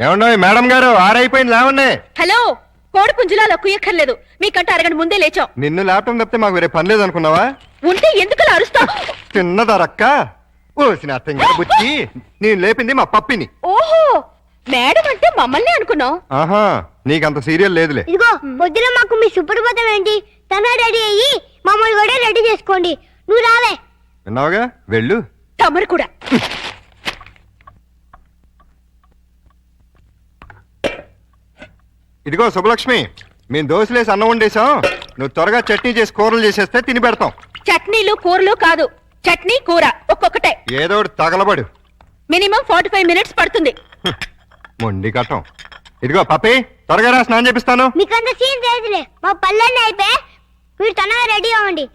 ఏమన్నా మేడం గారు ఆరైపోయింది లేవండి. హలో, కోడి పుంజులాలో కుయ్యక్కర్లేదు, మీకంటే అరగంట ముందే లేచాం. నిన్ను లేపటం తప్పితే మాకు వేరే పని లేదు అనుకున్నావా? ఉంటే ఎందుకు అరుస్తావు? తిన్నదరక్క ఓసిన అత్తంగా బుచ్చి, నేను లేపింది మా పప్పిని. ఓహో, మేడం అంటే మమ్మల్ని అనుకున్నావు. ఆహా, నీకంత సీరియల్ లేదులే. ఇదిగో పొద్దున మాకు మీ సుప్రభాతం ఏంటి? తన రెడీ అయ్యి మమ్మల్ని కూడా రెడీ చేసుకోండి. నువ్వు రావే. విన్నావుగా, వెళ్ళు. తమరు కూడా. ఇదిగో శుభలక్ష్మి, మేము దోశలేసి అన్నం వండేసాం. నువ్వు త్వరగా చట్నీ చేసి కూరలు చేసేస్తే తిని పెడతాం. చట్నీలు కూరలు కాదు, చట్నీ కూర ఒక్కొక్కటే. ఏదో ఒకటి తగలబడు. మినిమం 45 మినిట్స్ పడుతుంది. మొండి కట్టం. ఇదిగో పప్పి, త్వరగా రా, స్నానం చేపిస్తాను. మీకంత సీన్ తెలియదులే, మా పల్లెన్ని అయిపోయి మీరు తనగా రెడీ అవ్వండి.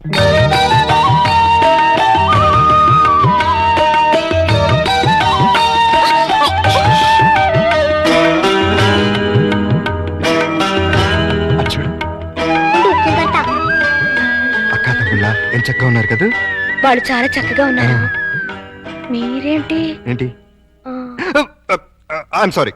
అక్క తమ్ముళ్ళ ఎంత చక్కగా ఉన్నారు కదా. వాళ్ళు చాలా చక్కగా ఉన్నారు. మీరేంటి? ఏంటి? I'm sorry.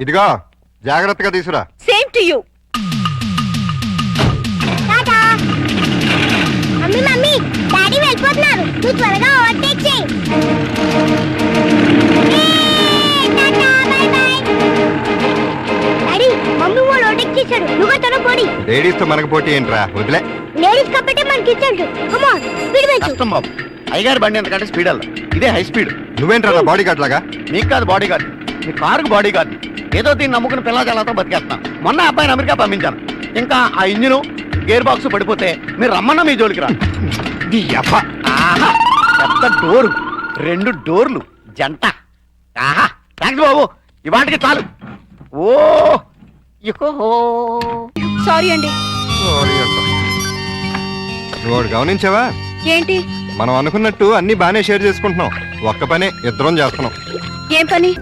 ఇదిగో జాగ్రత్తగా తీసురా. Same to you. Mummy mummy, daddy వెళ్ళిపోతున్నారు, నువ్వు త్వరగా ఓవర్టేక్ చేయి. డాడీ, మమ్మీ వాళ్ళు ఓవర్టేక్ చేశాడు, నువ్వు తన పోడి. లేడీస్ తో మనకు పోటీ ఏంట్రా, వదిలే. లేడీస్ కాబట్టి మనకి ఇచ్చాడు. కమ్ ఆన్, స్పీడ్ పెంచు. కష్టం బాబు, అయ్యగారి బండి ఎంతకంటే స్పీడ్ అల్ల, ఇదే హై స్పీడ్. నువ్వేంట్రా నా బాడీ గార్డ్ లాగా? నీకు కాదు బాడీ గార్డ్, నీ కారుకు బాడీ గార్డ్. ఏదో దీన్ని నమ్ముకుని పిల్లలతో బతికేస్తున్నాం. మొన్న అబ్బాయిని అమెరికా పంపించాను. ఇంకా ఆ ఇంజిన్ గేర్ బాక్స్ పడిపోతే మీరు రమ్మన్నా మీ జోలికి రా. ఆహా, పెద్ద డోరు, 2 డోర్లు జంట. ఆహా, థ్యాంక్స్ బాబు, ఇవాటికి చాలు. ఓ ఇహో. సారీ అండి. నువ్వు గమనించావా? ఏంటి? మనం అనుకున్నట్టు అన్ని బానే షేర్ చేసుకుంటున్నాం, ఒక్క పనే ఇద్దరం చేస్తున్నాం. ఏం పని?